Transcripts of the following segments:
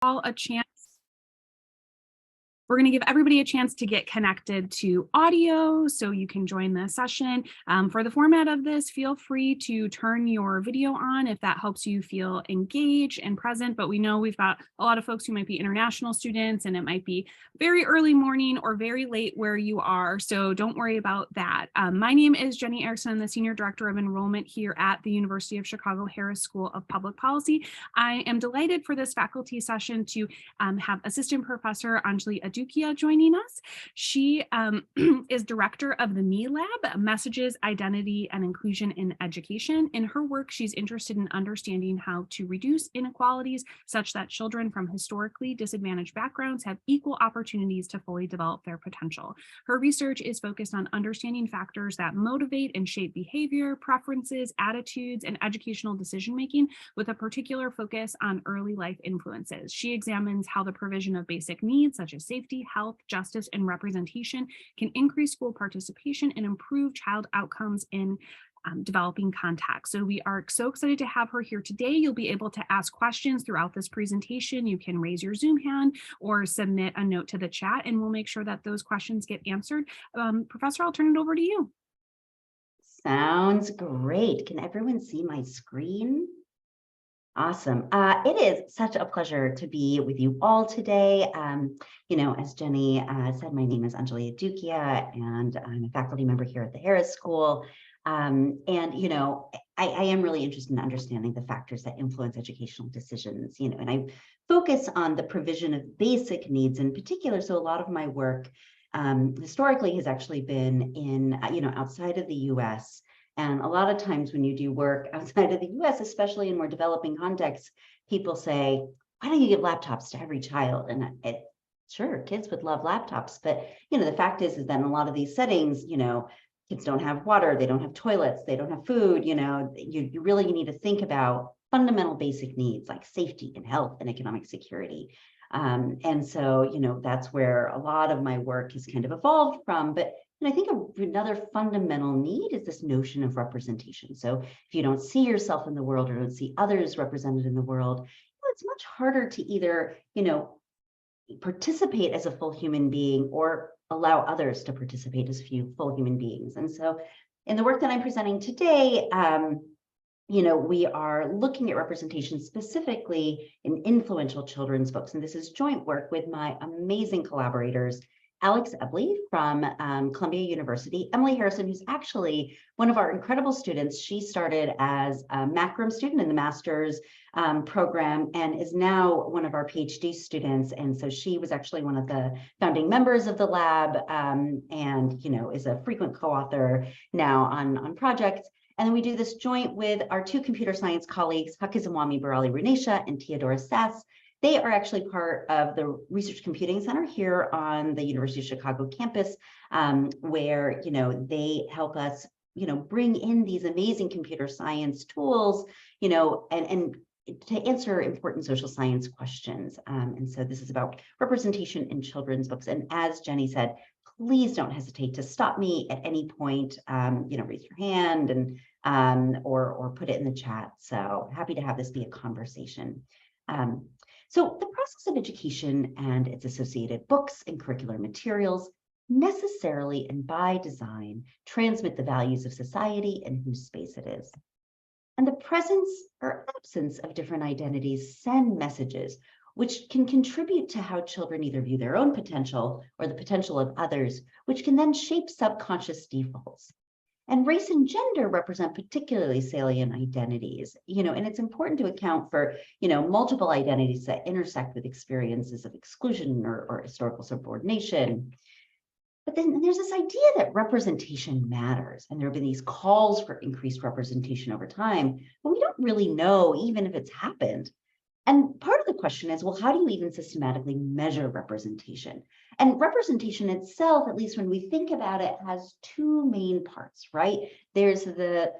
all a chance. We're going to give everybody a chance to get connected to audio so you can join the session. For the format of this, feel free to turn your video on if that helps you feel engaged and present. But we know we've got a lot of folks who might be international students, and it might be very early morning or very late where you are. So don't worry about that. My name is Jenny Erickson. I'm the Senior Director of Enrollment here at the University of Chicago Harris School of Public Policy. I am delighted for this faculty session to have Assistant Professor Anjali Adukia joining us. She is director of the Me Lab, Messages, Identity, and Inclusion in Education. In her work, she's interested in understanding how to reduce inequalities such that children from historically disadvantaged backgrounds have equal opportunities to fully develop their potential. Her research is focused on understanding factors that motivate and shape behavior, preferences, attitudes, and educational decision-making, with a particular focus on early life influences. She examines how the provision of basic needs such as safety, health, justice, and representation can increase school participation and improve child outcomes in developing contexts. So we are so excited to have her here today. You'll be able to ask questions throughout this presentation. You can raise your Zoom hand or submit a note to the chat, and we'll make sure that those questions get answered. Professor, I'll turn it over to you. Sounds great. Can everyone see my screen? Awesome. It is such a pleasure to be with you all today. As Jenny said, my name is Anjali Adukia, and I'm a faculty member here at the Harris School. I am really interested in understanding the factors that influence educational decisions, and I focus on the provision of basic needs in particular. So a lot of my work historically has actually been in, outside of the US. And a lot of times when you do work outside of the US, especially in more developing contexts, people say, why don't you give laptops to every child? And sure, kids would love laptops. But, the fact is that in a lot of these settings, kids don't have water, they don't have toilets, they don't have food. You really need to think about fundamental basic needs like safety and health and economic security. And so, that's where a lot of my work has kind of evolved from. But I think another fundamental need is this notion of representation. So if you don't see yourself in the world or don't see others represented in the world, it's much harder to either, participate as a full human being or allow others to participate as full human beings. And so in the work that I'm presenting today, we are looking at representation specifically in influential children's books. And this is joint work with my amazing collaborators, Alex Ebley from Columbia University, Emily Harrison, who's actually one of our incredible students. She started as a Macrum student in the master's program and is now one of our PhD students. And so she was actually one of the founding members of the lab and, is a frequent co-author now on projects. And then we do this joint with our two computer science colleagues, Hakizimwami Barali-Runesha and Theodora Sass. They are actually part of the Research Computing Center here on the University of Chicago campus, where, they help us, bring in these amazing computer science tools, and to answer important social science questions. And so this is about representation in children's books. And as Jenny said, please don't hesitate to stop me at any point, raise your hand and or put it in the chat. So happy to have this be a conversation. So the process of education and its associated books and curricular materials necessarily and by design transmit the values of society and whose space it is. And the presence or absence of different identities send messages which can contribute to how children either view their own potential or the potential of others, which can then shape subconscious defaults. And race and gender represent particularly salient identities, and it's important to account for, multiple identities that intersect with experiences of exclusion or historical subordination. But then there's this idea that representation matters, and there have been these calls for increased representation over time, but we don't really know even if it's happened. And part of the question is, well, how do you even systematically measure representation? And representation itself, at least when we think about it, has two main parts, right? There's the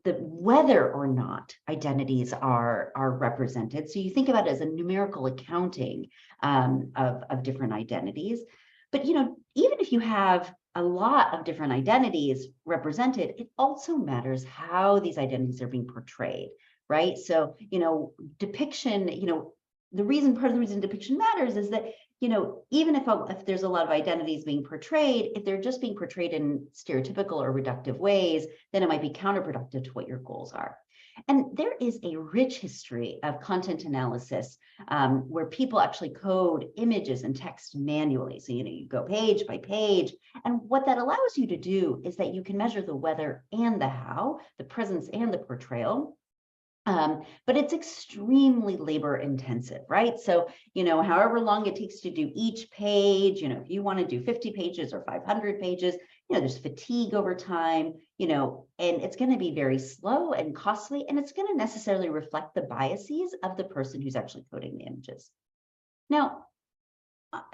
whether or not identities are represented. So you think about it as a numerical accounting of different identities. But even if you have a lot of different identities represented, it also matters how these identities are being portrayed. Right. So, depiction, part of the reason depiction matters is that, even if there's a lot of identities being portrayed, if they're just being portrayed in stereotypical or reductive ways, then it might be counterproductive to what your goals are. And there is a rich history of content analysis where people actually code images and text manually. So, you go page by page. And what that allows you to do is that you can measure the whether and the how, the presence and the portrayal. But it's extremely labor intensive, right? So, however long it takes to do each page, if you want to do 50 pages or 500 pages, there's fatigue over time, and it's going to be very slow and costly, and it's going to necessarily reflect the biases of the person who's actually coding the images. Now,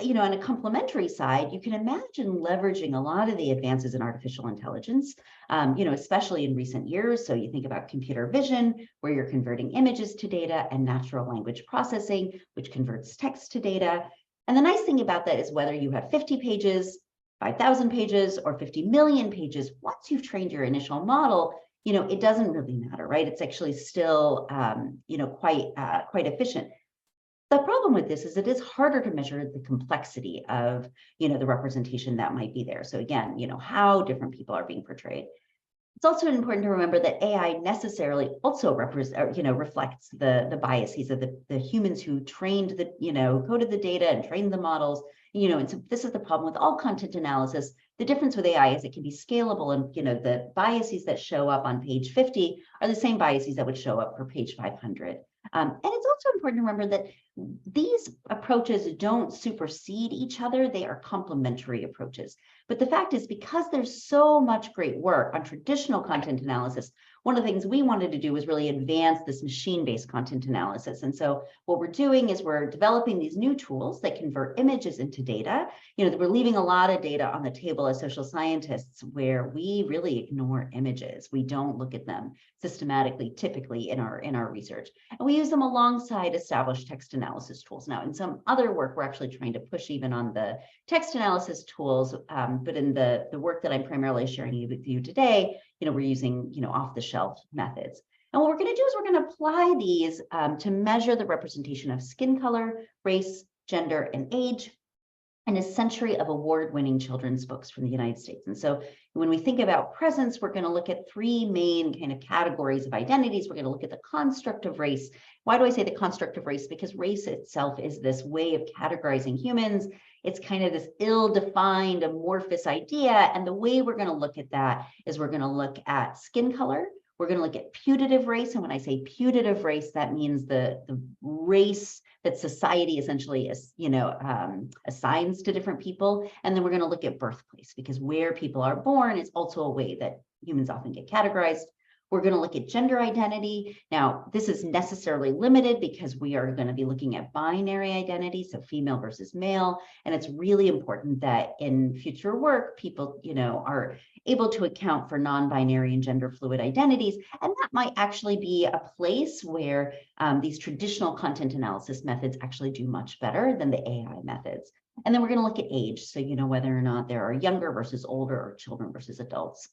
on a complementary side, you can imagine leveraging a lot of the advances in artificial intelligence, especially in recent years. So you think about computer vision, where you're converting images to data, and natural language processing, which converts text to data. And the nice thing about that is whether you have 50 pages, 5,000 pages, or 50 million pages, once you've trained your initial model, it doesn't really matter, right? It's actually still, quite efficient. The problem with this is it is harder to measure the complexity of, the representation that might be there. So again, how different people are being portrayed. It's also important to remember that AI necessarily also reflects the biases of the humans who trained coded the data and trained the models. And so this is the problem with all content analysis. The difference with AI is it can be scalable, and the biases that show up on page 50 are the same biases that would show up for page 500. And it's also important to remember that these approaches don't supersede each other. They are complementary approaches. But the fact is, because there's so much great work on traditional content analysis, one of the things we wanted to do was really advance this machine-based content analysis. And so what we're doing is we're developing these new tools that convert images into data. We're leaving a lot of data on the table as social scientists where we really ignore images. We don't look at them systematically, typically in our research. And we use them alongside established text analysis tools. Now, in some other work, we're actually trying to push even on the text analysis tools, but in the work that I'm primarily sharing with you today, we're using, off-the-shelf methods. And what we're going to do is we're going to apply these to measure the representation of skin color, race, gender, and age in a century of award-winning children's books from the United States. And so when we think about presence, we're going to look at three main kind of categories of identities. We're going to look at the construct of race. Why do I say the construct of race? Because race itself is this way of categorizing humans. It's kind of this ill-defined, amorphous idea. And the way we're going to look at that is we're going to look at skin color. We're going to look at putative race. And when I say putative race, that means the race that society essentially assigns to different people. And then we're going to look at birthplace, because where people are born is also a way that humans often get categorized. We're going to look at gender identity. Now, this is necessarily limited because we are going to be looking at binary identity, so female versus male. And it's really important that in future work, people, are able to account for non-binary and gender fluid identities. And that might actually be a place where these traditional content analysis methods actually do much better than the AI methods. And then we're going to look at age. So, whether or not there are younger versus older, or children versus adults,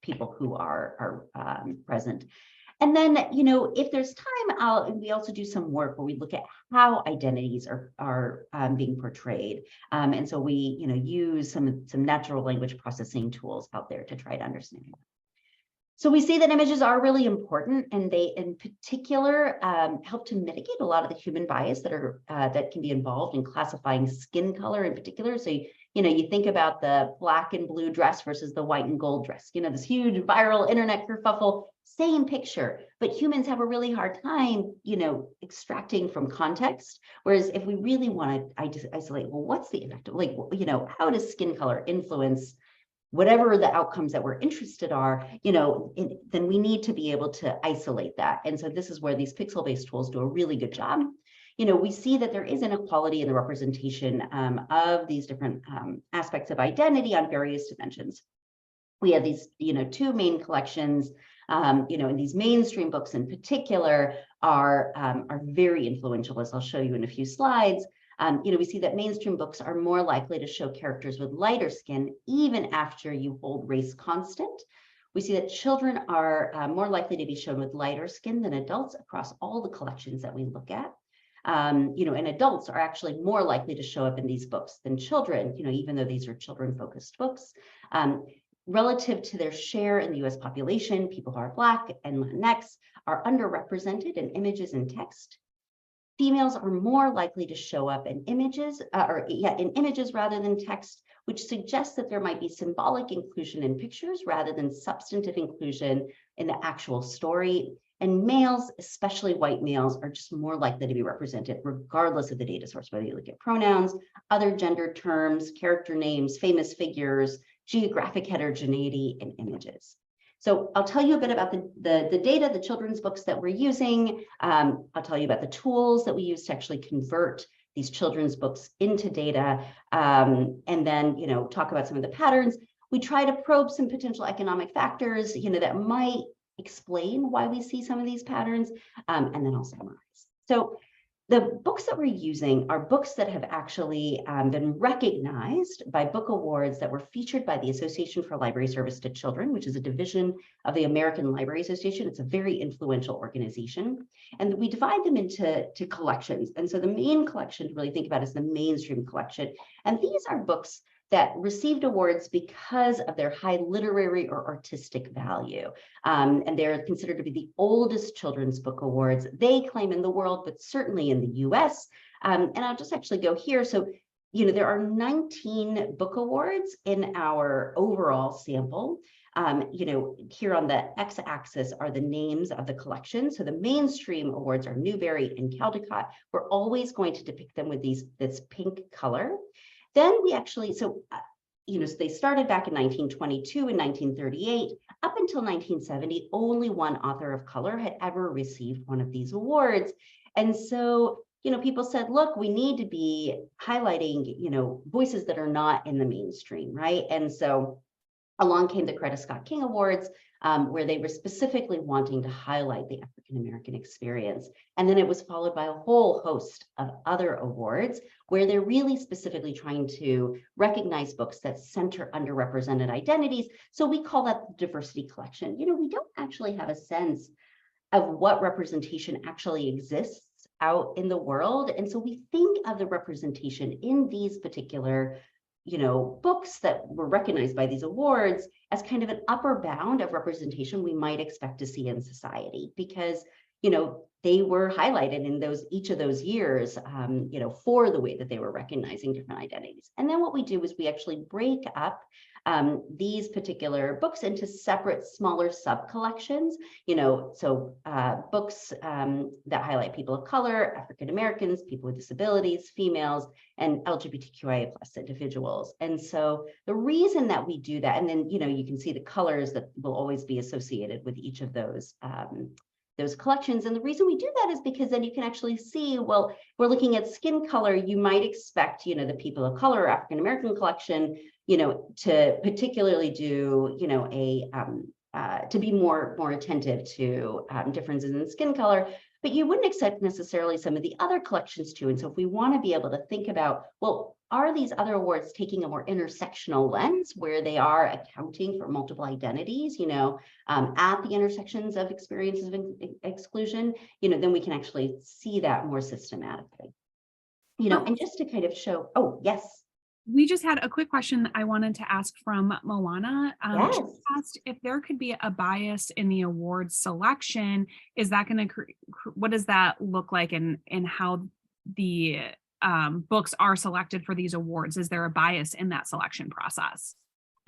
people who are present. And then, if there's time, we also do some work where we look at how identities are being portrayed. And so we, use some natural language processing tools out there to try to understand that. So we see that images are really important, and they, in particular, help to mitigate a lot of the human bias that can be involved in classifying skin color in particular. So, you think about the black and blue dress versus the white and gold dress, this huge viral internet kerfuffle, same picture, but humans have a really hard time, extracting from context. Whereas if we really want to isolate, well, what's the effect of, how does skin color influence whatever the outcomes that we're interested are, then we need to be able to isolate that. And so this is where these pixel-based tools do a really good job. We see that there is inequality in the representation of these different aspects of identity on various dimensions. We have these, two main collections, and these mainstream books in particular are very influential, as I'll show you in a few slides. We see that mainstream books are more likely to show characters with lighter skin, even after you hold race constant. We see that children are more likely to be shown with lighter skin than adults across all the collections that we look at. and adults are actually more likely to show up in these books than children, even though these are children-focused books. Relative to their share in the US population, people who are Black and Latinx are underrepresented in images and text. Females are more likely to show up in images, in images rather than text, which suggests that there might be symbolic inclusion in pictures rather than substantive inclusion in the actual story. And males, especially white males, are just more likely to be represented regardless of the data source, whether you look at pronouns, other gender terms, character names, famous figures, geographic heterogeneity in images. So I'll tell you a bit about the data, the children's books that we're using. I'll tell you about the tools that we use to actually convert these children's books into data, and then talk about some of the patterns. We try to probe some potential economic factors, that might explain why we see some of these patterns, and then I'll summarize. So the books that we're using are books that have actually been recognized by book awards that were featured by the Association for Library Service to Children, which is a division of the American Library Association. It's a very influential organization. And we divide them into collections. And so the main collection to really think about is the mainstream collection. And these are books that received awards because of their high literary or artistic value. And they're considered to be the oldest children's book awards they claim in the world, but certainly in the US. And I'll just actually go here. So, there are 19 book awards in our overall sample. Here on the x-axis are the names of the collection. So the mainstream awards are Newbery and Caldecott. We're always going to depict them with this pink color. Then we actually, so they started back in 1922 and 1938. Up until 1970, only one author of color had ever received one of these awards. And so, people said, look, we need to be highlighting, voices that are not in the mainstream, right? And so along came the Coretta Scott King Awards, where they were specifically wanting to highlight the African-American experience. And then it was followed by a whole host of other awards where they're really specifically trying to recognize books that center underrepresented identities. So we call that the diversity collection. We don't actually have a sense of what representation actually exists out in the world. And so we think of the representation in these particular books that were recognized by these awards as kind of an upper bound of representation we might expect to see in society, because, they were highlighted in each of those years, for the way that they were recognizing different identities. And then what we do is we actually break up these particular books into separate, smaller sub-collections, books that highlight people of color, African Americans, people with disabilities, females, and LGBTQIA+ individuals. And so the reason that we do that, and then, you can see the colors that will always be associated with each of those collections. And the reason we do that is because then you can actually see, well, we're looking at skin color. You might expect, the people of color or African American collection, to particularly do, to be more attentive to differences in skin color, but you wouldn't expect necessarily some of the other collections too. And so if we want to be able to think about, well, are these other awards taking a more intersectional lens where they are accounting for multiple identities, at the intersections of experiences of exclusion, then we can actually see that more systematically, and just to kind of show, oh, yes. We just had a quick question that I wanted to ask from Moana. Yes. She asked if there could be a bias in the award selection. Is that going to, what does that look like in how the books are selected for these awards? Is there a bias in that selection process?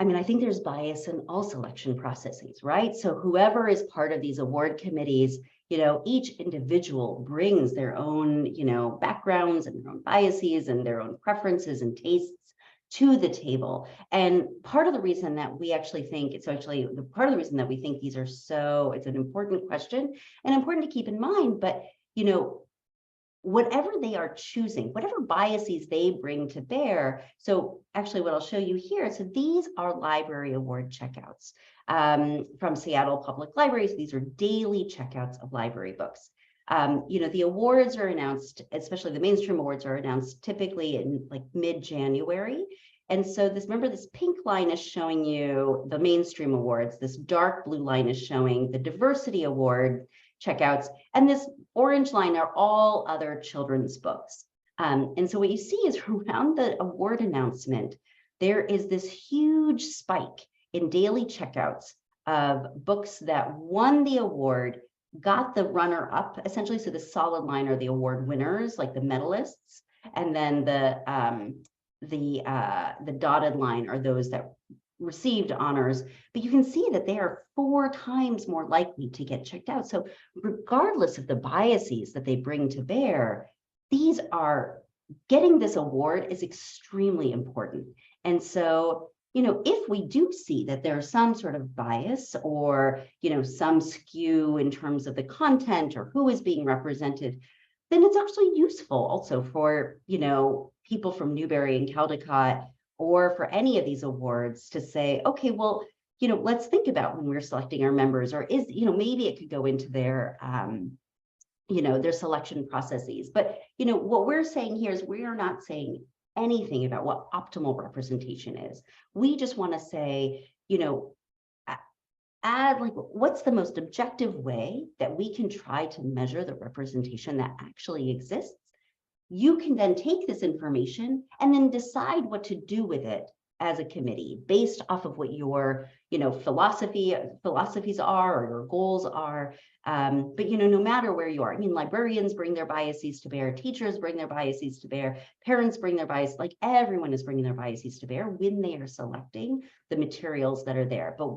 I think there's bias in all selection processes, right? So whoever is part of these award committees, each individual brings their own, backgrounds and their own biases and their own preferences and tastes to the table. And part of the reason that we actually think it's actually the part of the reason that we think these are it's an important question and important to keep in mind, but, whatever they are choosing, whatever biases they bring to bear. So actually what I'll show you here, so these are library award checkouts from Seattle Public Libraries. These are daily checkouts of library books. The awards are announced, especially the mainstream awards are announced typically in like mid-January. And so remember this pink line is showing you the mainstream awards. This dark blue line is showing the diversity award. checkouts. And this orange line are all other children's books. And so what you see is around the award announcement, there is this huge spike in daily checkouts of books that won the award, got the runner-up, essentially. So the solid line are the award winners, like the medalists, and then the dotted line are those that received honors. But you can see that they are 4 times more likely to get checked out. So regardless of the biases that they bring to bear, these are getting this award is extremely important. And so, if we do see that there's some sort of bias or, some skew in terms of the content or who is being represented, then it's actually useful also for, people from Newberry and Caldecott or for any of these awards to say, okay, well, let's think about when we're selecting our members, or is, maybe it could go into their selection processes. But, what we're saying here is we are not saying anything about what optimal representation is. We just want to say, what's the most objective way that we can try to measure the representation that actually exists? You can then take this information and then decide what to do with it as a committee based off of what your philosophies are or your goals are. But no matter where you are, librarians bring their biases to bear, teachers bring their biases to bear, parents bring their bias, like everyone is bringing their biases to bear when they are selecting the materials that are there. But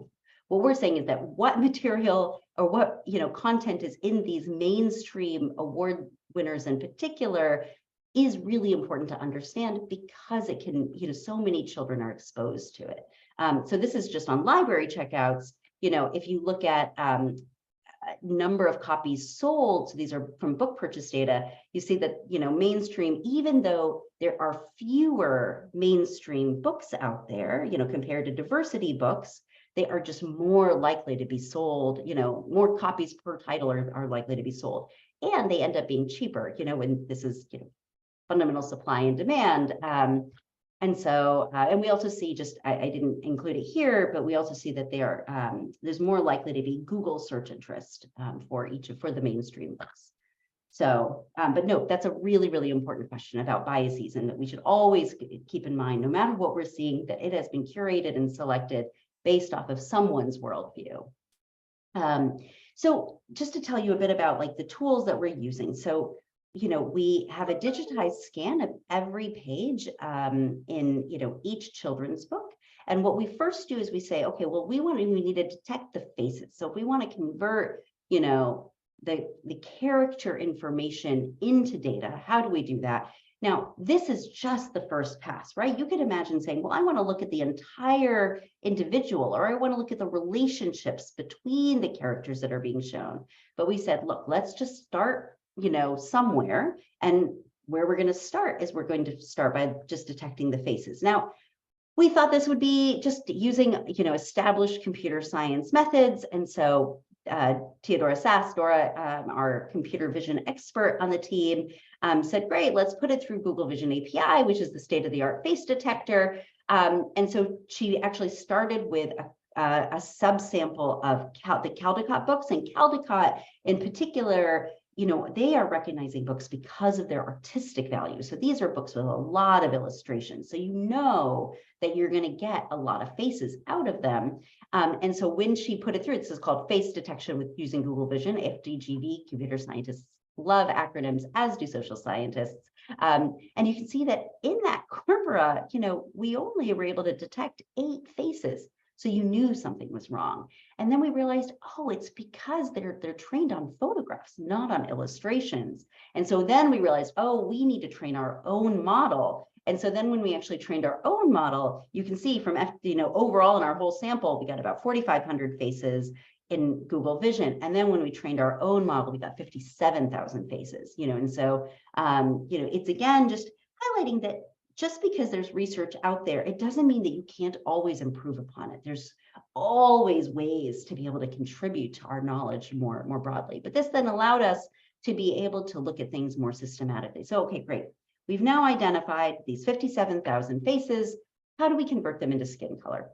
what we're saying is that what material or what content is in these mainstream award winners in particular is really important to understand, because it can, so many children are exposed to it. So this is just on library checkouts. If you look at number of copies sold, so these are from book purchase data, you see that, mainstream, even though there are fewer mainstream books out there, compared to diversity books, they are just more likely to be sold, more copies per title are likely to be sold. And they end up being cheaper, when this is, fundamental supply and demand. And so, and we also see, I didn't include it here, but we also see that there's more likely to be Google search interest for the mainstream books. So, but no, that's a really, really important question about biases, and that we should always keep in mind, no matter what we're seeing, that it has been curated and selected based off of someone's worldview. So just to tell you a bit about the tools that we're using. So, we have a digitized scan of every page in, each children's book. And what we first do is we say, okay, well, we need to detect the faces. So if we want to convert, the character information into data, how do we do that? Now, this is just the first pass, right? You could imagine saying, well, I want to look at the entire individual, or I want to look at the relationships between the characters that are being shown. But we said, look, let's just start somewhere, and where we're going to start is we're going to start by just detecting the faces. Now, we thought this would be just using established computer science methods, and so Theodora Sass, Dora, our computer vision expert on the team, said, great, let's put it through Google Vision API, which is the state-of-the-art face detector. And so she actually started with a subsample of the Caldecott books, and Caldecott in particular, they are recognizing books because of their artistic value. So these are books with a lot of illustrations. So that you're going to get a lot of faces out of them. And so when she put it through, this is called face detection with using Google Vision, FDGV. Computer scientists love acronyms, as do social scientists. And you can see that in that corpora, we only were able to detect 8 faces. So you knew something was wrong. And then we realized, oh, it's because they're trained on photographs, not on illustrations. And so then we realized, oh, we need to train our own model. And so then when we actually trained our own model, you can see from, overall in our whole sample, we got about 4,500 faces in Google Vision. And then when we trained our own model, we got 57,000 faces, and so, it's again, just highlighting that just because there's research out there, it doesn't mean that you can't always improve upon it. There's always ways to be able to contribute to our knowledge more broadly. But this then allowed us to be able to look at things more systematically. So, okay, great. We've now identified these 57,000 faces. How do we convert them into skin color?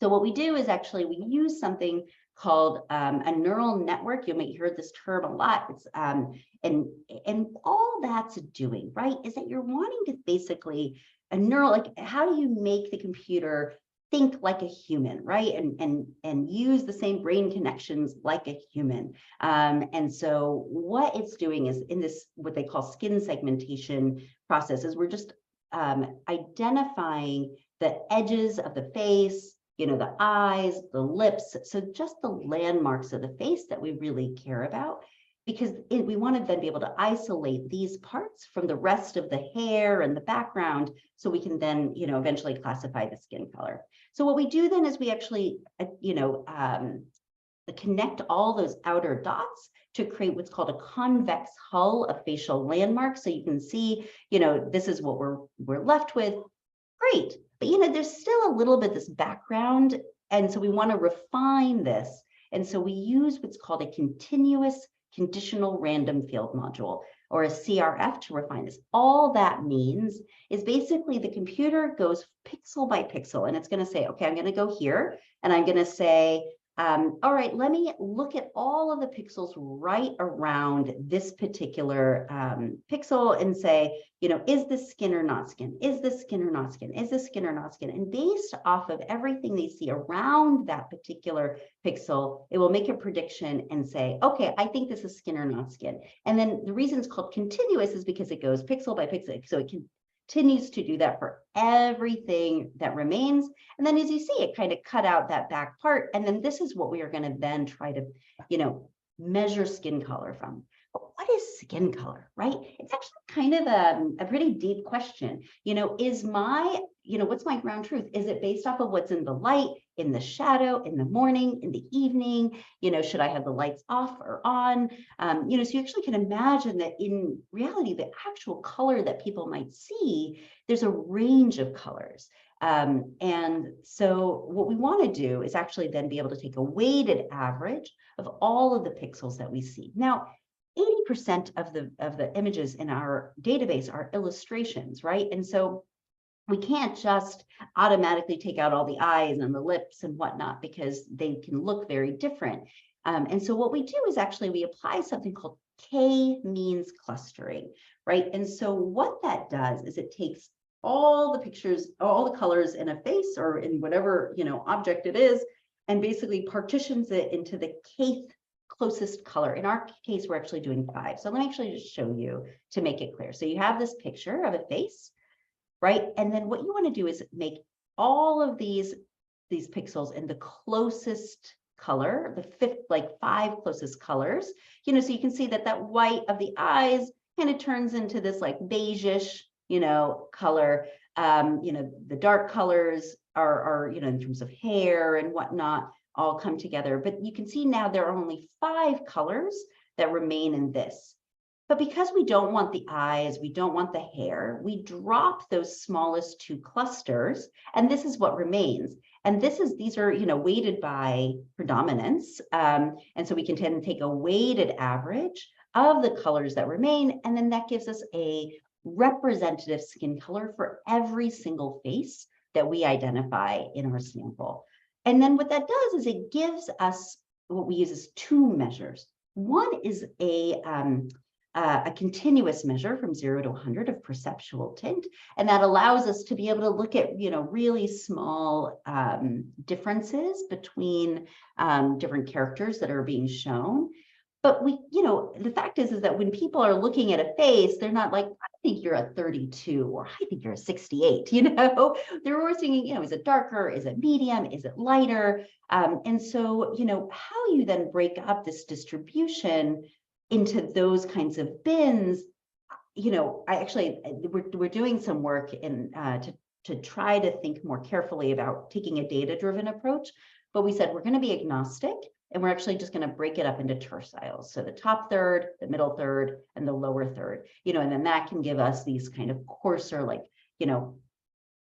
So what we do is actually we use something called a neural network. You might hear this term a lot. It's and all that's doing, right, is that you're wanting to basically a neural, like, how do you make the computer think like a human, right? And use the same brain connections like a human. And so what it's doing is, in this, what they call skin segmentation process, is we're just identifying the edges of the face, the eyes, the lips. So just the landmarks of the face that we really care about, because we want to then be able to isolate these parts from the rest of the hair and the background, so we can then, eventually classify the skin color. So what we do then is we actually, connect all those outer dots to create what's called a convex hull of facial landmarks. So you can see, this is what we're left with. Great, but there's still a little bit this background, and so we want to refine this. And so we use what's called a continuous conditional random field module, or a CRF, to refine this. All that means is basically the computer goes pixel by pixel, and it's going to say, okay, I'm going to go here, and I'm going to say, all right, let me look at all of the pixels right around this particular pixel and say, is this skin or not skin? Is this skin or not skin? Is this skin or not skin? And based off of everything they see around that particular pixel, it will make a prediction and say, okay, I think this is skin or not skin. And then the reason it's called continuous is because it goes pixel by pixel. So it continues to do that for everything that remains. And then as you see, it kind of cut out that back part. And then this is what we are going to then try to, measure skin color from. But what is skin color, right? It's actually kind of a pretty deep question. Is my, what's my ground truth? Is it based off of what's in the light, in the shadow, in the morning, in the evening? Should I have the lights off or on? So you actually can imagine that in reality, the actual color that people might see, there's a range of colors. And so what we want to do is actually then be able to take a weighted average of all of the pixels that we see. Now, 80% of the images in our database are illustrations, right? And so we can't just automatically take out all the eyes and the lips and whatnot, because they can look very different. And so what we do is actually we apply something called K-means clustering, right? And so what that does is it takes all the pictures, all the colors in a face or in whatever object it is, and basically partitions it into the kth closest color. In our case, we're actually doing 5. So let me actually just show you to make it clear. So you have this picture of a face, right? And then what you want to do is make all of these pixels in the closest color, the 5 closest colors, so you can see that white of the eyes kind of turns into this like beige-ish, color. The dark colors are in terms of hair and whatnot, all come together. But you can see now there are only 5 colors that remain in this. But because we don't want the eyes, we don't want the hair, we drop those smallest 2 clusters, and this is what remains. And these are weighted by predominance. And so we can tend to take a weighted average of the colors that remain, and then that gives us a representative skin color for every single face that we identify in our sample. And then what that does is it gives us what we use as 2 measures. One is a continuous measure from 0 to 100 of perceptual tint, and that allows us to be able to look at really small differences between different characters that are being shown. But the fact is that when people are looking at a face, they're not like, I think you're a 32 or I think you're a 68, they're always thinking, is it darker? Is it medium? Is it lighter? And so, how you then break up this distribution into those kinds of bins, we're doing some work to try to think more carefully about taking a data-driven approach, but we said we're going to be agnostic. And we're actually just going to break it up into terciles. So the top third, the middle third, and the lower third, and then that can give us these kind of coarser,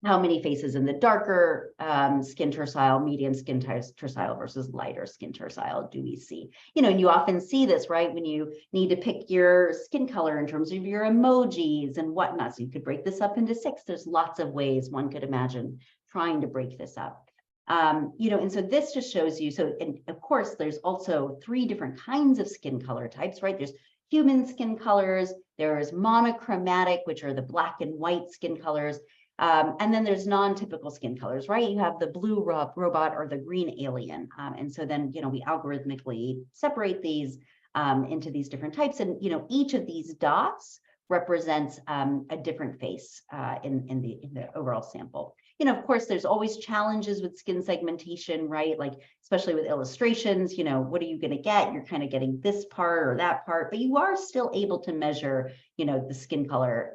how many faces in the darker skin tercile, medium skin tercile versus lighter skin tercile do we see? And you often see this, right, when you need to pick your skin color in terms of your emojis and whatnot. So you could break this up into 6. There's lots of ways one could imagine trying to break this up. And so this just shows you, so, and of course, there's also 3 different kinds of skin color types, right? There's human skin colors, there's monochromatic, which are the black and white skin colors, and then there's non-typical skin colors, right? You have the blue robot or the green alien. And so then, we algorithmically separate these into these different types. And, each of these dots represents a different face in the overall sample. Of course, there's always challenges with skin segmentation, right? Like, especially with illustrations, what are you going to get? You're kind of getting this part or that part, but you are still able to measure, the skin color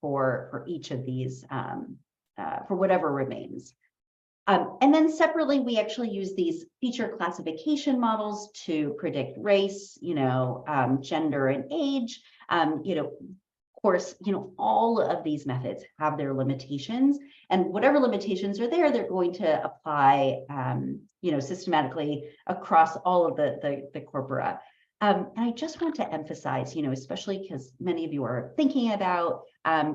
for each of these, for whatever remains. And then separately, we actually use these feature classification models to predict race, gender and age. Of course, all of these methods have their limitations, and whatever limitations are there, they're going to apply, systematically across all of the corpora. And I just want to emphasize, especially because many of you are thinking about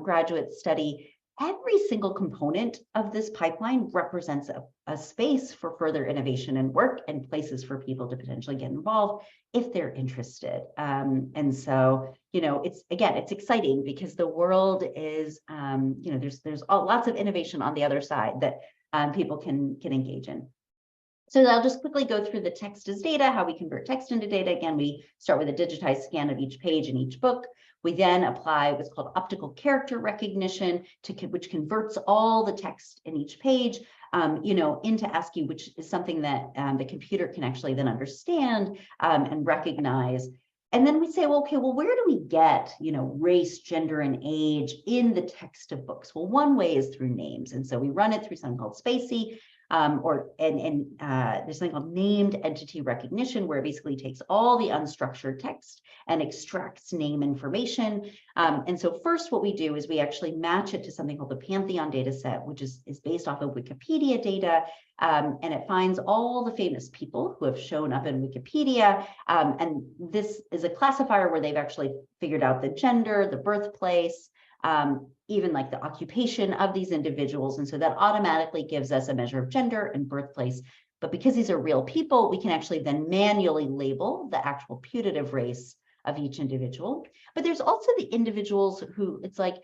graduate study, every single component of this pipeline represents a space for further innovation and work and places for people to potentially get involved if they're interested. And so, it's exciting because the world is, there's lots of innovation on the other side that people can engage in. So I'll just quickly go through the text as data, how we convert text into data. Again, we start with a digitized scan of each page in each book. We then apply what's called optical character recognition, which converts all the text in each page, into ASCII, which is something that the computer can actually then understand and recognize. And then we say, well, okay, well, where do we get, race, gender, and age in the text of books? Well, one way is through names. And so we run it through something called SPACY. There's something called named entity recognition, where it basically takes all the unstructured text and extracts name information. And so first what we do is we actually match it to something called the Pantheon data set, which is based off of Wikipedia data. And it finds all the famous people who have shown up in Wikipedia. And this is a classifier where they've actually figured out the gender, the birthplace, even like the occupation of these individuals. And so that automatically gives us a measure of gender and birthplace. But because these are real people, we can actually then manually label the actual putative race of each individual. But there's also the individuals who it's like,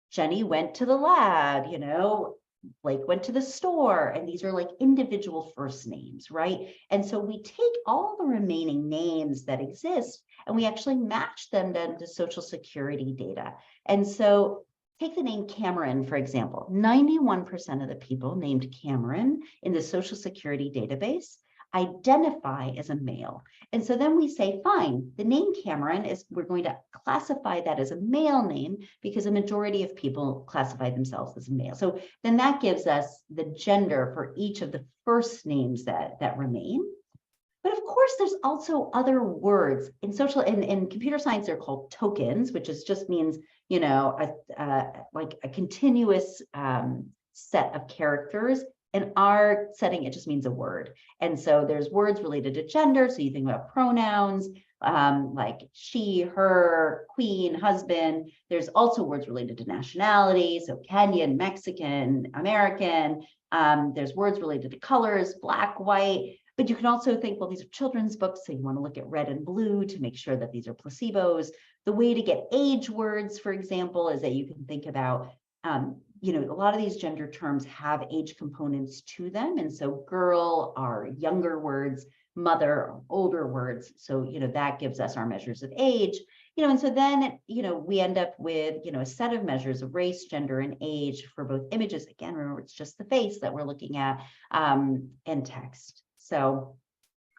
Jenny went to the lab, Blake went to the store, and these are like individual first names, right? And so we take all the remaining names that exist and we actually match them then to Social Security data. And so take the name Cameron, for example. 91% of the people named Cameron in the Social Security database identify as a male. And so then we say, fine, the name Cameron we're going to classify that as a male name because a majority of people classify themselves as male. So then that gives us the gender for each of the first names that remain. But of course, there's also other words in computer science. They're called tokens, which just means, like a continuous set of characters. In our setting, it just means a word. And so there's words related to gender. So you think about pronouns like she, her, queen, husband. There's also words related to nationality. So Kenyan, Mexican, American. There's words related to colors, black, white. But you can also think, well, these are children's books. So you want to look at red and blue to make sure that these are placebos. The way to get age words, for example, is that you can think about a lot of these gender terms have age components to them. And so girl are younger words, mother are older words. So, that gives us our measures of age, and so then, we end up with, a set of measures of race, gender, and age for both images. Again, remember, it's just the face that we're looking at and text. So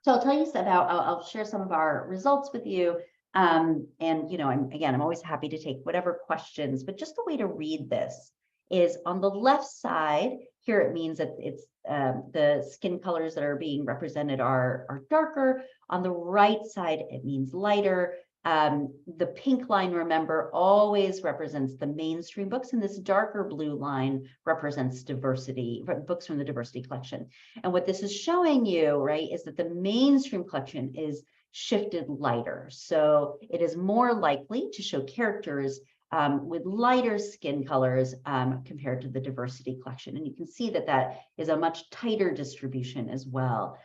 I'll tell you about, I'll share some of our results with you. I'm always happy to take whatever questions, but just the way to read this is on the left side here, it means that it's the skin colors that are being represented are darker. On the right side, it means lighter. The pink line, remember, always represents the mainstream books, and this darker blue line represents diversity, books from the diversity collection. And what this is showing you, right, is that the mainstream collection is shifted lighter. So it is more likely to show characters with lighter skin colors compared to the diversity collection. And you can see that that is a much tighter distribution as well.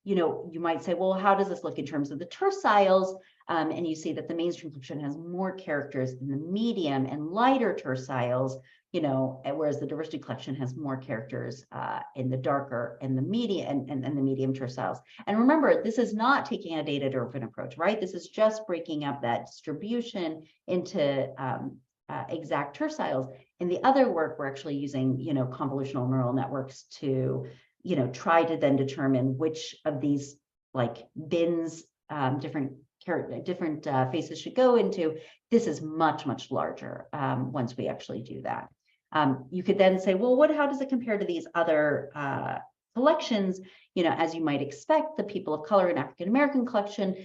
You might say, well, how does this look in terms of the terciles? And you see that the mainstream collection has more characters in the medium and lighter terciles, whereas the diversity collection has more characters in the darker and the medium and the medium terciles. And remember, this is not taking a data-driven approach, right? This is just breaking up that distribution into exact terciles. In the other work, we're actually using, convolutional neural networks to, try to then determine which of these like bins different faces should go into. This is much, much larger once we actually do that. You could then say, well, how does it compare to these other collections? As you might expect, the people of color and African American collection,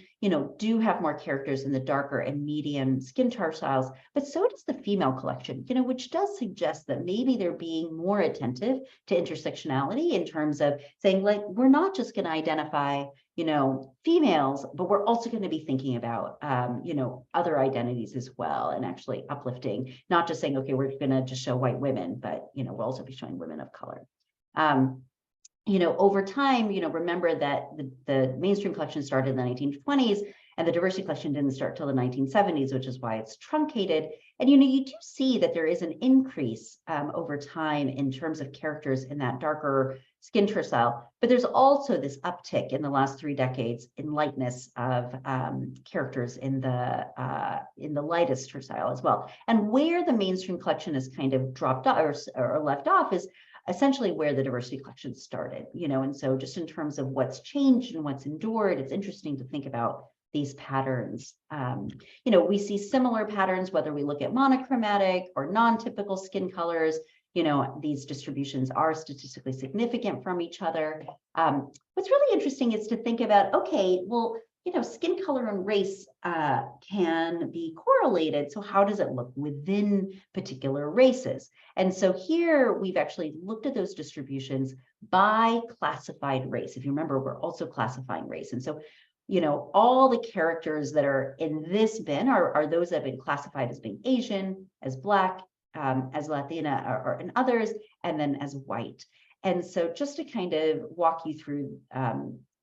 do have more characters in the darker and medium skin terciles, but so does the female collection, which does suggest that maybe they're being more attentive to intersectionality in terms of saying, like, we're not just going to identify, females, but we're also going to be thinking about, other identities as well, and actually uplifting, not just saying, okay, we're going to just show white women, but, we'll also be showing women of color. Over time, remember that the mainstream collection started in the 1920s, and the diversity collection didn't start till the 1970s, which is why it's truncated. And, you do see that there is an increase over time in terms of characters in that darker skin tercile, but there's also this uptick in the last 3 decades in lightness of characters in the lightest tercile as well. And where the mainstream collection is kind of dropped off or left off is essentially where the diversity collection started, and so just in terms of what's changed and what's endured, it's interesting to think about these patterns. We see similar patterns, whether we look at monochromatic or non-typical skin colors, these distributions are statistically significant from each other. What's really interesting is to think about, okay, well, skin color and race can be correlated. So how does it look within particular races? And so here we've actually looked at those distributions by classified race. If you remember, we're also classifying race. And so, all the characters that are in this bin are those that have been classified as being Asian, as Black, as Latina, or and others, and then as white. And so just to kind of walk you through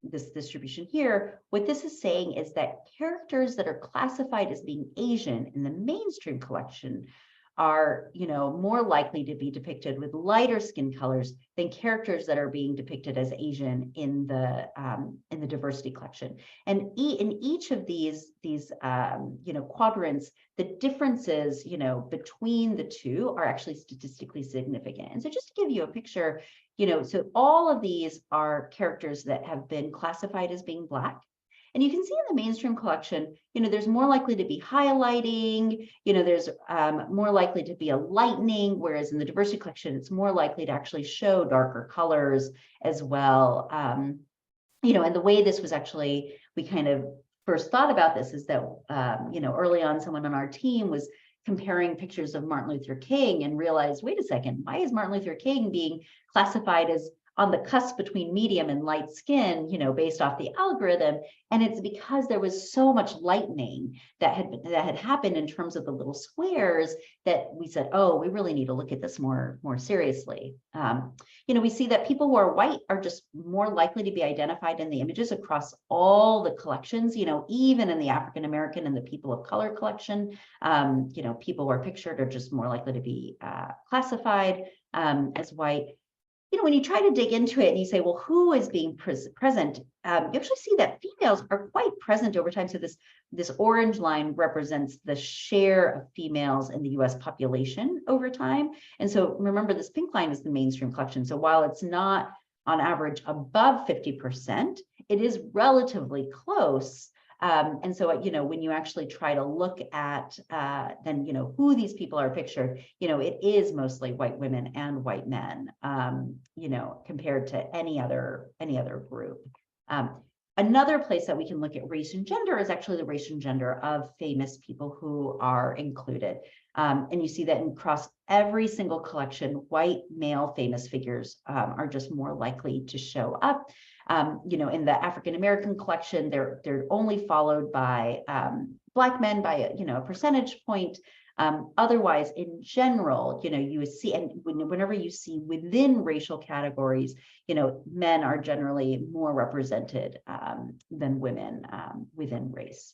this distribution here, what this is saying is that characters that are classified as being Asian in the mainstream collection are, more likely to be depicted with lighter skin colors than characters that are being depicted as Asian in the diversity collection. And in each of these quadrants, the differences, between the two are actually statistically significant. And so just to give you a picture, so all of these are characters that have been classified as being Black. And you can see in the mainstream collection, there's more likely to be highlighting, there's more likely to be a lightening, whereas in the diversity collection, it's more likely to actually show darker colors as well. And the way this was actually, we kind of first thought about this is that, early on, someone on our team was comparing pictures of Martin Luther King and realized, wait a second, why is Martin Luther King being classified as on the cusp between medium and light skin, based off the algorithm? And it's because there was so much lightening that had happened in terms of the little squares that we said, oh, we really need to look at this more seriously. We see that people who are white are just more likely to be identified in the images across all the collections, even in the African American and the people of color collection. People who are pictured are just more likely to be classified as white. When you try to dig into it and you say, well, who is being present, you actually see that females are quite present over time. So this orange line represents the share of females in the US population over time. And so remember, this pink line is the mainstream collection. So while it's not on average above 50%, it is relatively close. And so, when you actually try to look at then, who these people are pictured, it is mostly white women and white men, compared to any other group. Another place that we can look at race and gender is actually the race and gender of famous people who are included. And you see that across every single collection, white male famous figures are just more likely to show up. In the African American collection, they're only followed by Black men by a percentage point. Otherwise, in general, you see, and whenever you see within racial categories, men are generally more represented than women within race.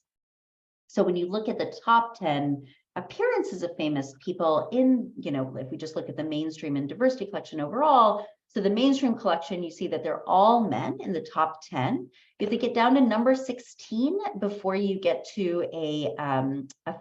So when you look at the top 10 appearances of famous people in, if we just look at the mainstream and diversity collection overall, so the mainstream collection, you see that they're all men in the top 10. You have to get down to number 16 before you get to a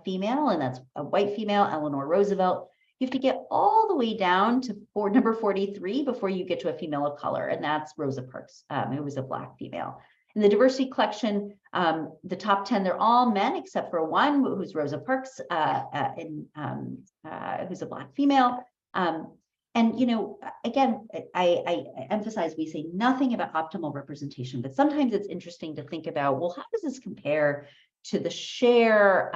female, and that's a white female, Eleanor Roosevelt. You have to get all the way down to number 43 before you get to a female of color, and that's Rosa Parks, who was a Black female. In the diversity collection, the top 10, they're all men except for one, who's Rosa Parks, who's a Black female. And, again, I emphasize we say nothing about optimal representation, but sometimes it's interesting to think about, well, how does this compare to the share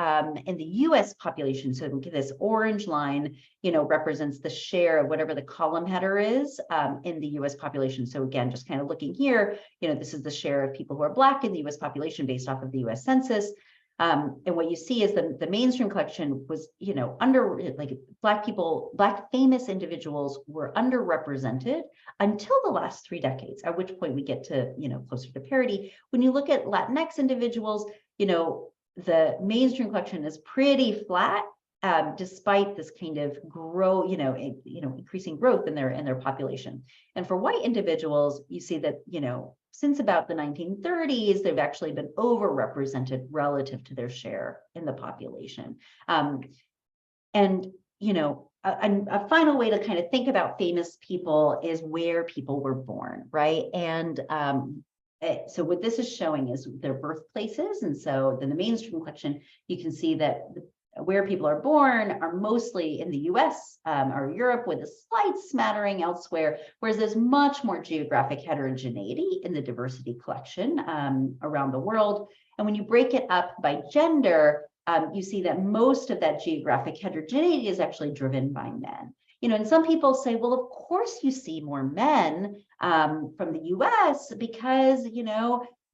in the US population? So this orange line, represents the share of whatever the column header is in the US population. So again, just kind of looking here, this is the share of people who are Black in the US population based off of the US Census. And what you see is the mainstream collection was, Black famous individuals were underrepresented until the last 3 decades, at which point we get to, closer to parity. When you look at Latinx individuals, the mainstream collection is pretty flat, despite this kind of increasing growth in their population. And for white individuals, you see that, since about the 1930s, they've actually been overrepresented relative to their share in the population. And a final way to kind of think about famous people is where people were born, right? And so what this is showing is their birthplaces. And so in the mainstream collection, you can see that where people are born are mostly in the US or Europe, with a slight smattering elsewhere, whereas there's much more geographic heterogeneity in the diversity collection around the world. And when you break it up by gender, you see that most of that geographic heterogeneity is actually driven by men. And some people say, well, of course you see more men from the US because,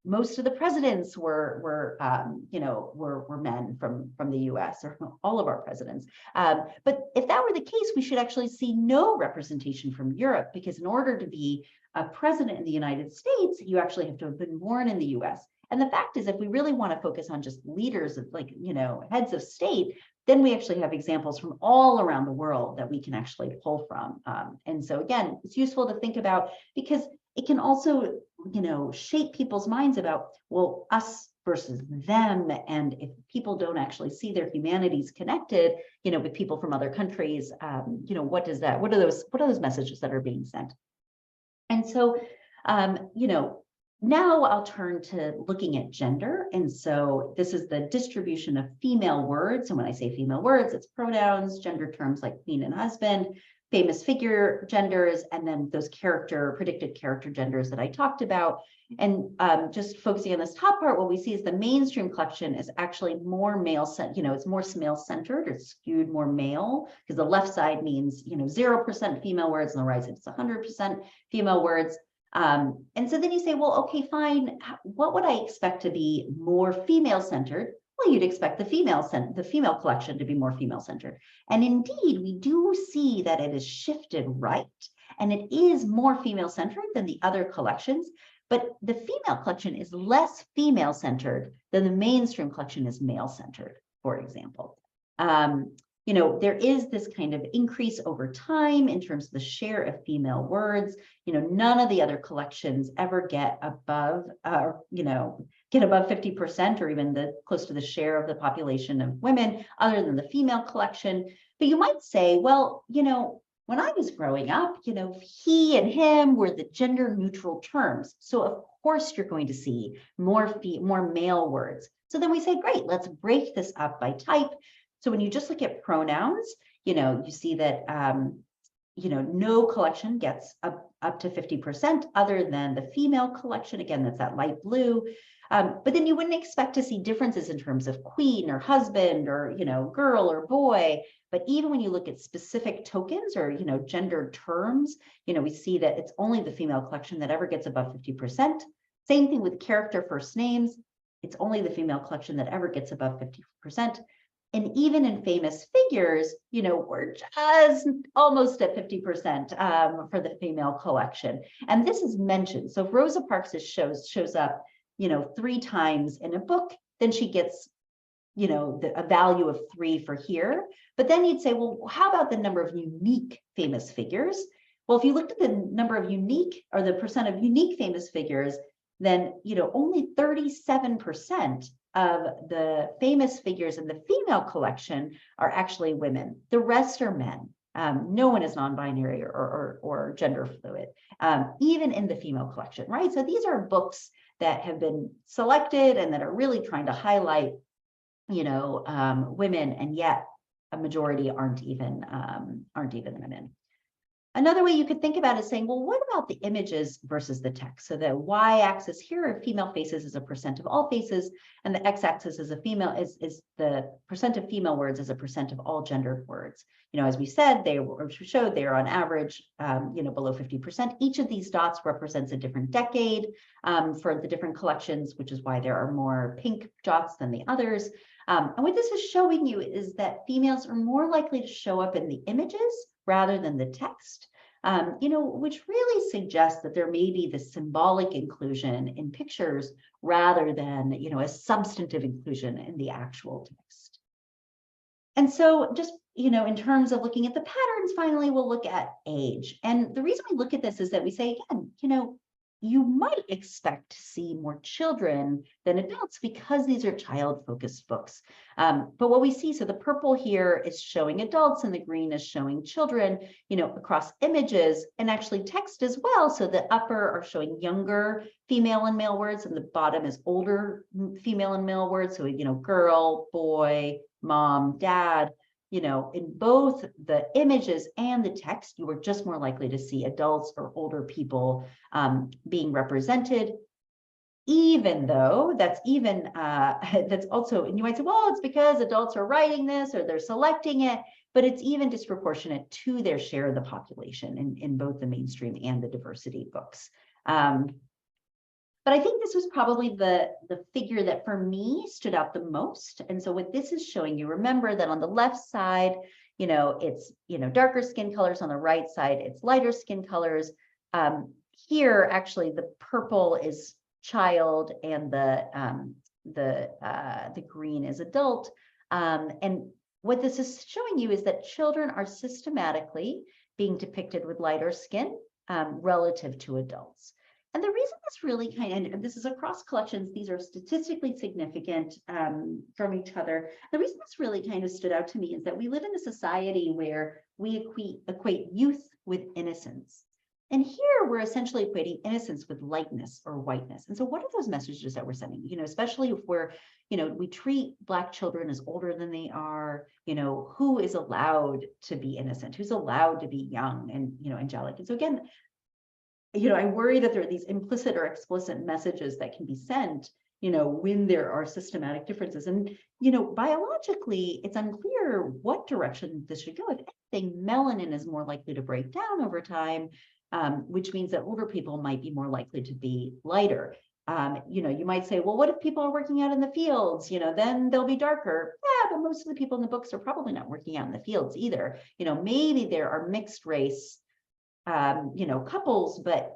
most of the presidents were men from the US, or all of our presidents. But if that were the case, we should actually see no representation from Europe, because in order to be a president in the United States, you actually have to have been born in the US. And the fact is, if we really want to focus on just leaders of heads of state, then we actually have examples from all around the world that we can actually pull from. And so again, it's useful to think about, because it can also, shape people's minds about, well, us versus them. And if people don't actually see their humanities connected, with people from other countries, what are those messages that are being sent? And so, now I'll turn to looking at gender. And so this is the distribution of female words. And when I say female words, it's pronouns, gender terms like queen and husband, famous figure genders, and then those predicted character genders that I talked about. And just focusing on this top part, what we see is the mainstream collection is actually more it's more male-centered, it's skewed more male, because the left side means 0% female words, and the right side is 100% female words. And so then you say, well, okay, fine. What would I expect to be more female-centered? Well, you'd expect the female collection to be more female-centered. And indeed, we do see that it is shifted right, and it is more female-centered than the other collections. But the female collection is less female-centered than the mainstream collection is male-centered, for example. There is this kind of increase over time in terms of the share of female words. None of the other collections ever get above, 50%, or even close to the share of the population of women, other than the female collection. But you might say, well, when I was growing up, he and him were the gender neutral terms. So of course you're going to see more male words. So then we say, great, let's break this up by type. So when you just look at pronouns, you see that, no collection gets up to 50% other than the female collection. Again, that's that light blue. But then you wouldn't expect to see differences in terms of queen or husband or, girl or boy. But even when you look at specific tokens or, gendered terms, we see that it's only the female collection that ever gets above 50%. Same thing with character first names. It's only the female collection that ever gets above 50%. And even in famous figures, we're just almost at 50% for the female collection. And this is mentioned. So if Rosa Parks shows up, 3 times in a book, then she gets, a value of 3 for here. But then you'd say, well, how about the number of unique famous figures? Well, if you looked at the number of unique, or the percent of unique famous figures, then, only 37% of the famous figures in the female collection are actually women. The rest are men. No one is non-binary or gender fluid, even in the female collection, right? So these are books that have been selected and that are really trying to highlight, women, and yet a majority aren't even women. Another way you could think about it is saying, well, what about the images versus the text? So the y-axis here are female faces as a percent of all faces, and the x-axis is is the percent of female words as a percent of all gendered words. As we said, they are on average, below 50%. Each of these dots represents a different decade for the different collections, which is why there are more pink dots than the others. And what this is showing you is that females are more likely to show up in the images rather than the text, which really suggests that there may be this symbolic inclusion in pictures rather than, a substantive inclusion in the actual text. And so just, in terms of looking at the patterns, finally, we'll look at age. And the reason we look at this is that we say, again, you might expect to see more children than adults because these are child-focused books. But what we see, so the purple here is showing adults and the green is showing children, across images and actually text as well. So the upper are showing younger female and male words, and the bottom is older female and male words. So, girl, boy, mom, dad. In both the images and the text, you were just more likely to see adults or older people being represented, even though that's also, and you might say, well, it's because adults are writing this or they're selecting it, but it's even disproportionate to their share of the population in both the mainstream and the diversity books. But I think this was probably the figure that for me stood out the most. And so what this is showing you, remember that on the left side, it's, darker skin colors. On the right side, it's lighter skin colors. Here, actually, the purple is child and the green is adult. And what this is showing you is that children are systematically being depicted with lighter skin relative to adults. And the reason this really and this is across collections, these are statistically significant from each other. The reason this really kind of stood out to me is that we live in a society where we equate youth with innocence. And here we're essentially equating innocence with lightness or whiteness. And so what are those messages that we're sending? Especially if we're, we treat Black children as older than they are, who is allowed to be innocent, who's allowed to be young and, angelic. And so again, I worry that there are these implicit or explicit messages that can be sent, when there are systematic differences. And, biologically, it's unclear what direction this should go. If anything, melanin is more likely to break down over time, which means that older people might be more likely to be lighter. You might say, well, what if people are working out in the fields? Then they'll be darker. Yeah, but most of the people in the books are probably not working out in the fields either. Maybe there are mixed race couples, but,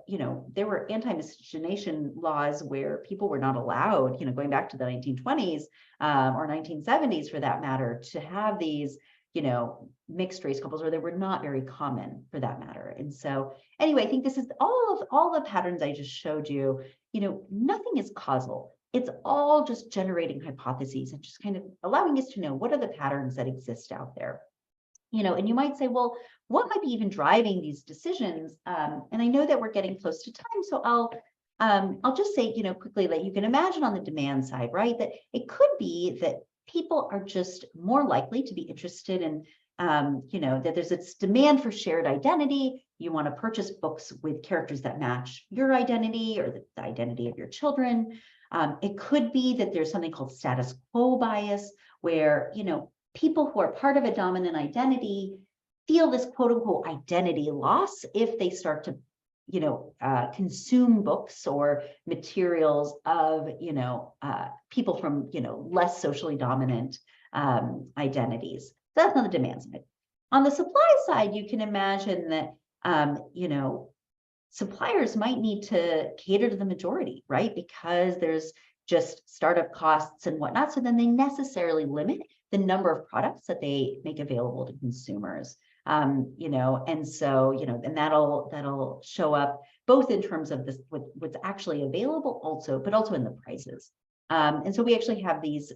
there were anti-miscegenation laws where people were not allowed, going back to the 1920s or 1970s for that matter, to have these, mixed race couples, or they were not very common for that matter. And so anyway, I think this is all the patterns I just showed you, nothing is causal. It's all just generating hypotheses and just kind of allowing us to know what are the patterns that exist out there. And you might say, well, what might be even driving these decisions? And I know that we're getting close to time, so I'll just say, quickly that you can imagine on the demand side, right, that it could be that people are just more likely to be interested in, that there's this demand for shared identity. You want to purchase books with characters that match your identity or the identity of your children. It could be that there's something called status quo bias, where, people who are part of a dominant identity feel this quote unquote identity loss if they start to, consume books or materials of, people from, less socially dominant identities. So that's on the demand side. On the supply side, you can imagine that, suppliers might need to cater to the majority, right? Because there's just startup costs and whatnot. So then they necessarily limit the number of products that they make available to consumers. And so, and that'll show up both in terms of what's actually available but also in the prices. And so we actually have these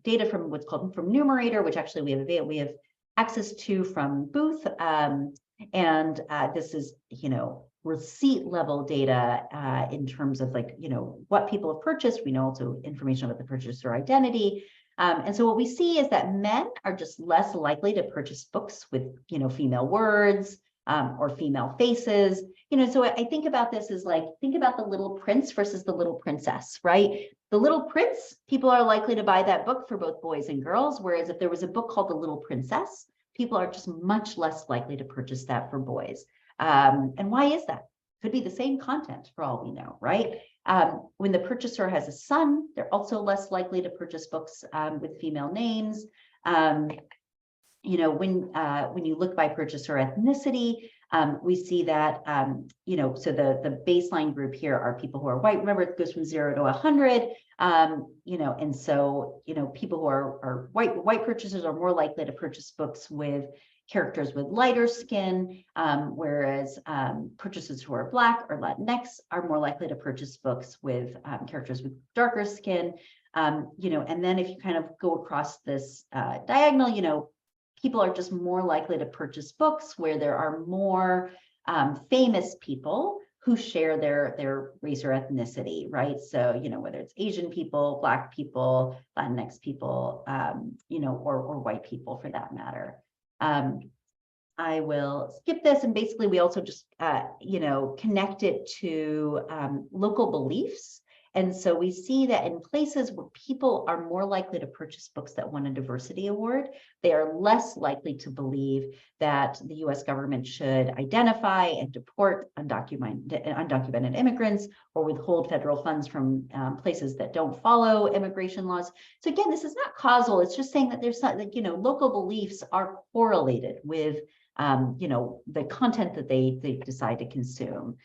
data from what's called from Numerator, which actually we have access to from Booth. And this is, receipt level data in terms of what people have purchased. We know also information about the purchaser identity. And so what we see is that men are just less likely to purchase books with, female words or female faces. So I think about this as think about the Little Prince versus the Little Princess, right? The Little Prince, people are likely to buy that book for both boys and girls. Whereas if there was a book called The Little Princess, people are just much less likely to purchase that for boys. And why is that? Could be the same content for all we know, right? When the purchaser has a son, they're also less likely to purchase books with female names. When you look by purchaser ethnicity, we see that, so the baseline group here are people who are white. Remember, it goes from 0 to 100. And so, people who are white purchasers are more likely to purchase books with characters with lighter skin, whereas purchasers who are Black or Latinx are more likely to purchase books with characters with darker skin. And then if you kind of go across this diagonal, people are just more likely to purchase books where there are more famous people who share their race or ethnicity, right? So, whether it's Asian people, Black people, Latinx people, or white people for that matter. I will skip this, and basically we also just, connect it to local beliefs. And so we see that in places where people are more likely to purchase books that won a diversity award, they are less likely to believe that the US government should identify and deport undocumented immigrants or withhold federal funds from places that don't follow immigration laws. So again, this is not causal. It's just saying that there's not, local beliefs are correlated with, the content that they decide to consume.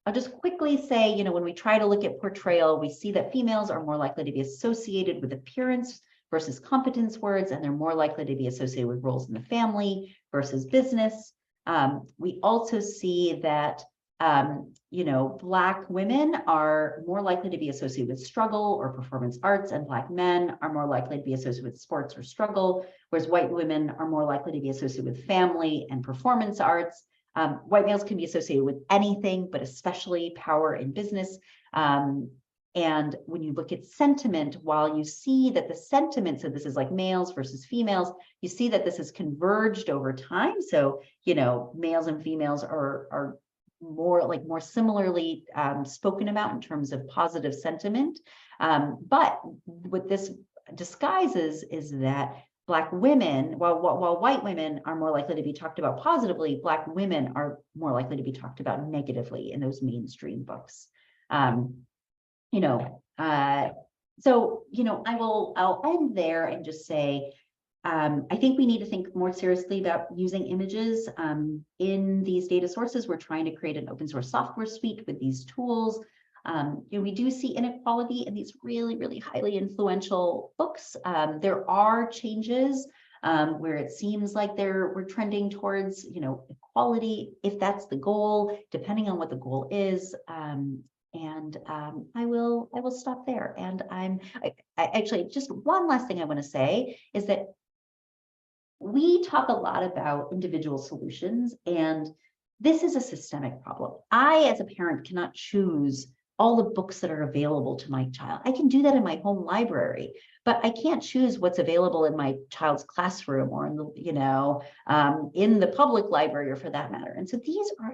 I'll just quickly say, when we try to look at portrayal, we see that females are more likely to be associated with appearance versus competence words, and they're more likely to be associated with roles in the family versus business. We also see that, Black women are more likely to be associated with struggle or performance arts, and Black men are more likely to be associated with sports or struggle, whereas white women are more likely to be associated with family and performance arts. White males can be associated with anything, but especially power in business. And when you look at sentiment, while you see that the sentiment, so this is like males versus females, you see that this has converged over time. So, males and females are more similarly spoken about in terms of positive sentiment. But what this disguises is that Black women, while white women are more likely to be talked about positively, Black women are more likely to be talked about negatively in those mainstream books. So, I'll end there and just say, I think we need to think more seriously about using images in these data sources. We're trying to create an open source software suite with these tools. We do see inequality in these really, really highly influential books. There are changes where it seems like we're trending towards, equality, if that's the goal, depending on what the goal is. I will stop there. And I actually, just one last thing I want to say is that we talk a lot about individual solutions, and this is a systemic problem. I, as a parent, cannot choose all the books that are available to my child. I can do that in my home library, but I can't choose what's available in my child's classroom or in the, in the public library, or for that matter. And so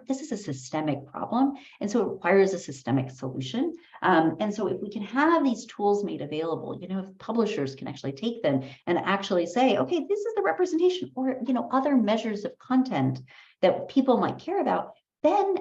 this is a systemic problem. And so it requires a systemic solution. And so if we can have these tools made available, if publishers can actually take them and actually say, okay, this is the representation, or, other measures of content that people might care about, then,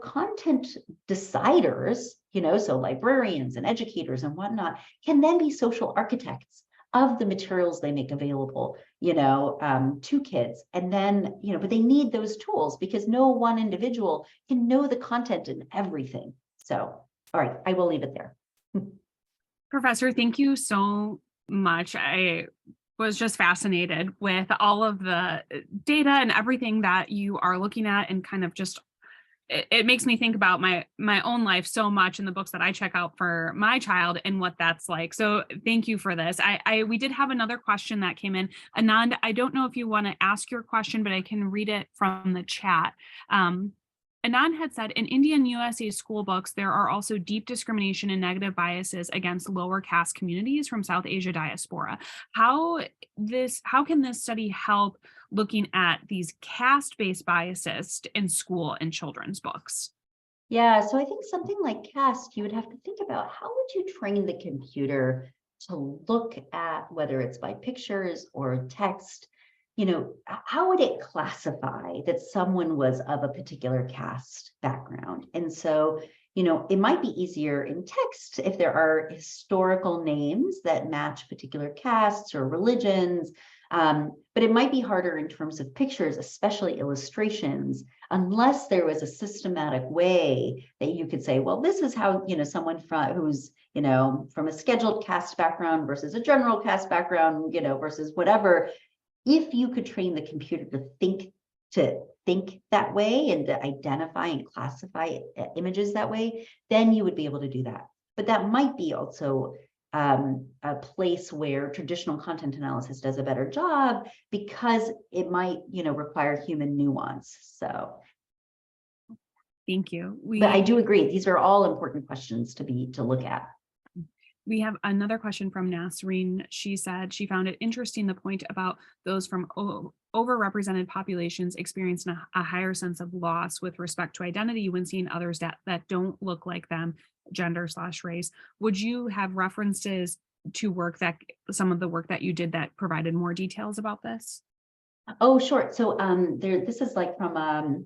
content deciders, so librarians and educators and whatnot, can then be social architects of the materials they make available, to kids. And then, but they need those tools because no one individual can know the content and everything. So, all right, I will leave it there. Professor, thank you so much. I was just fascinated with all of the data and everything that you are looking at, and kind of just it makes me think about my own life so much in the books that I check out for my child and what that's like. So thank you for this. We did have another question that came in. Anand, I don't know if you want to ask your question, but I can read it from the chat. Anand had said, in India and USA school books, there are also deep discrimination and negative biases against lower caste communities from South Asia diaspora. How can this study help looking at these caste-based biases in school and children's books? Yeah, so I think something like caste, you would have to think about how would you train the computer to look at whether it's by pictures or text, how would it classify that someone was of a particular caste background? And so, it might be easier in text if there are historical names that match particular castes or religions, but it might be harder in terms of pictures, especially illustrations, unless there was a systematic way that you could say, well, this is how, someone who's, from a scheduled caste background versus a general caste background, versus whatever. If you could train the computer to think that way and to identify and classify images that way, then you would be able to do that. But that might be also a place where traditional content analysis does a better job because it might, require human nuance. So, thank you. But I do agree; these are all important questions to look at. We have another question from Nasreen. She said she found it interesting the point about those from overrepresented populations experiencing a higher sense of loss with respect to identity when seeing others that don't look like them, gender/race. Would you have references to some of the work that you did that provided more details about this? Oh, sure. So this is like from a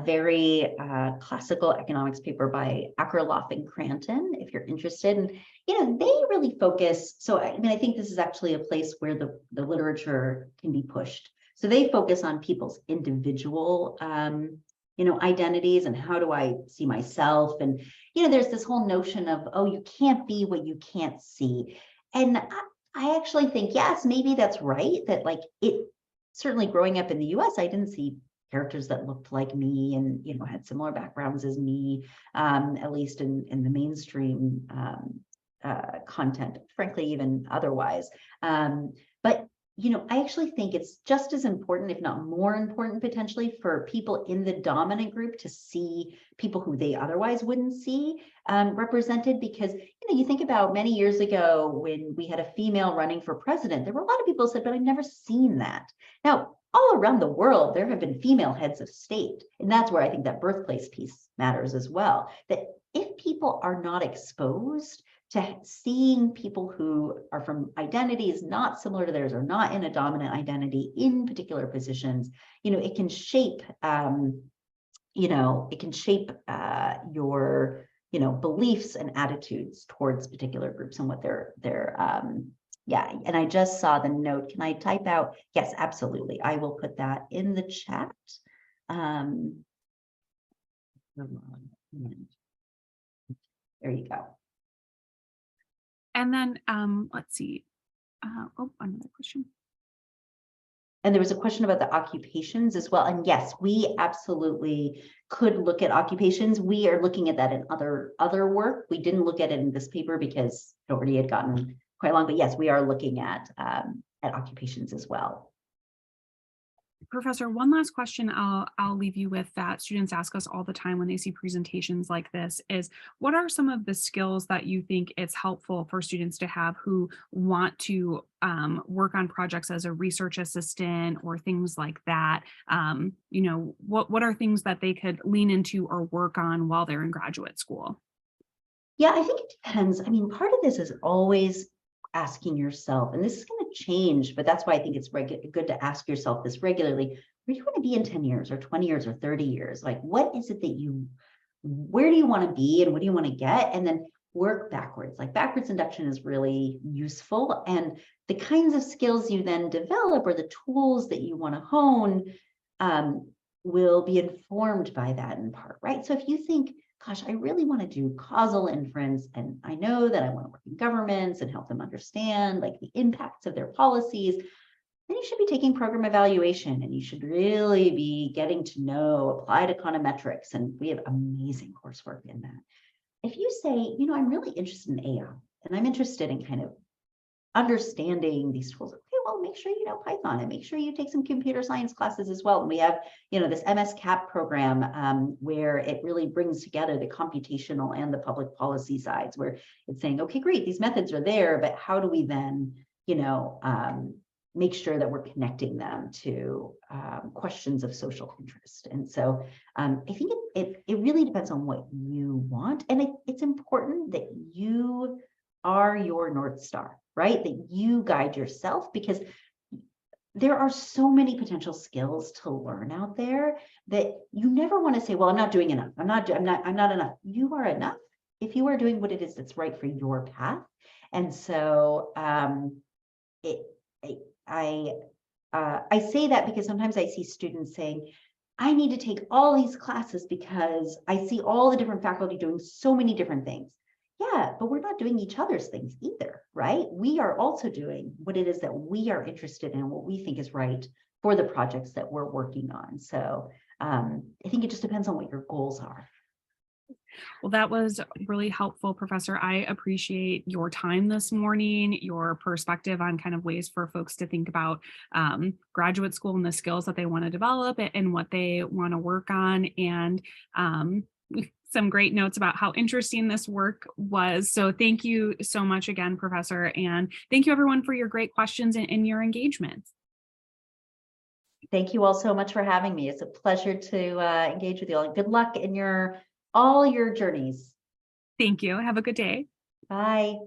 very classical economics paper by Akerlof and Cranton, if you're interested. And, they really focus. So, I think this is actually a place where the literature can be pushed. So they focus on people's individual, identities and how do I see myself? And, there's this whole notion of, oh, you can't be what you can't see. And I actually think, yes, maybe that's right. That like certainly growing up in the US, I didn't see characters that looked like me and had similar backgrounds as me, at least in the mainstream content, frankly, even otherwise. But I actually think it's just as important, if not more important, potentially, for people in the dominant group to see people who they otherwise wouldn't see represented. Because you think about many years ago when we had a female running for president, there were a lot of people who said, "But I've never seen that." Now, all around the world, there have been female heads of state. And that's where I think that birthplace piece matters as well. That if people are not exposed to seeing people who are from identities not similar to theirs or not in a dominant identity in particular positions, it can shape, your, beliefs and attitudes towards particular groups and what yeah, and I just saw the note. Can I type out? Yes, absolutely. I will put that in the chat. There you go. And then let's see. Another question. And there was a question about the occupations as well. And yes, we absolutely could look at occupations. We are looking at that in other work. We didn't look at it in this paper because it already had gotten quite long, but yes, we are looking at occupations as well. Professor, one last question I'll leave you with that students ask us all the time when they see presentations like this is, what are some of the skills that you think it's helpful for students to have who want to work on projects as a research assistant or things like that? What are things that they could lean into or work on while they're in graduate school? Yeah, I think it depends. Part of this is always asking yourself, and this is going to change, but that's why I think it's good to ask yourself this regularly. Where do you want to be in 10 years or 20 years or 30 years? Like, what is it that where do you want to be and what do you want to get? And then work backwards. Like backwards induction is really useful. And the kinds of skills you then develop or the tools that you want to hone will be informed by that in part, right? So if you think, gosh, I really want to do causal inference, and I know that I want to work in governments and help them understand like the impacts of their policies, then you should be taking program evaluation, and you should really be getting to know applied econometrics. And we have amazing coursework in that. If you say, you know, I'm really interested in AI and I'm interested in kind of understanding these tools, okay, well, make sure you know Python and make sure you take some computer science classes as well. And we have, you know, this MSCAP program where it really brings together the computational and the public policy sides, where it's saying, okay, great, these methods are there, but how do we then, you know, make sure that we're connecting them to questions of social interest? And so I think it really depends on what you want. And it's important that you are your North Star, right? That you guide yourself, because there are so many potential skills to learn out there that you never want to say, well, I'm not doing enough. I'm not enough. You are enough if you are doing what it is that's right for your path. And so I say that because sometimes I see students saying, I need to take all these classes because I see all the different faculty doing so many different things. Yeah, but we're not doing each other's things either, right? We are also doing what it is that we are interested in, what we think is right for the projects that we're working on. So I think it just depends on what your goals are. Well, that was really helpful, Professor. I appreciate your time this morning, your perspective on kind of ways for folks to think about graduate school and the skills that they want to develop and what they want to work on, and some great notes about how interesting this work was. So thank you so much again, Professor, and thank you everyone for your great questions and your engagement. Thank you all so much for having me. It's a pleasure to engage with you all. Good luck in all your journeys. Thank you. Have a good day. Bye.